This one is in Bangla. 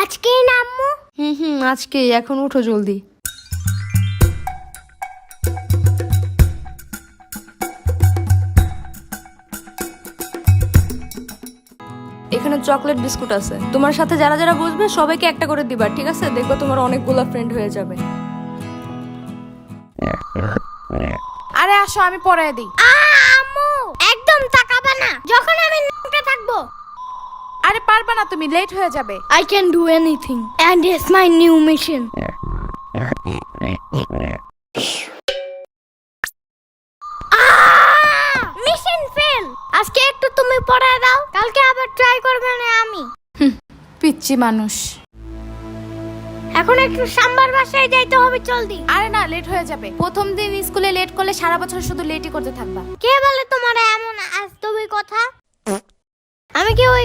আজকেই নামমু। আজকেই, এখন উঠো জলদি। এখানে চকলেট বিস্কুট আছে, তোমার সাথে যারা যারা বসবে সবাইকে একটা করে দিবা, ঠিক আছে? দেখো তোমার অনেকগুলো ফ্রেন্ড হয়ে যাবে। আরে আসো, আমি পড়ায় দিই। আম্মু একদম তাকাবে না যখন আমি নামতে থাকবো। আরে পারবা না তুমি, লেট হয়ে যাবে। I can do anything and it's my new mission. Mission fail. আজকে একটু তুমি পড়ায় দাও, কালকে আবার ট্রাই করবে না আমি। পিচ্চি মানুষ। এখন একটু সাম্বার বাসায় যাইতে হবে, জলদি। আরে না, লেট হয়ে যাবে। প্রথম দিন স্কুলে লেট করলে সারা বছর শুধু লেটই করতে থাকবা। কে বলে তোমার এমন আজতবি কথা? আমি কি ওই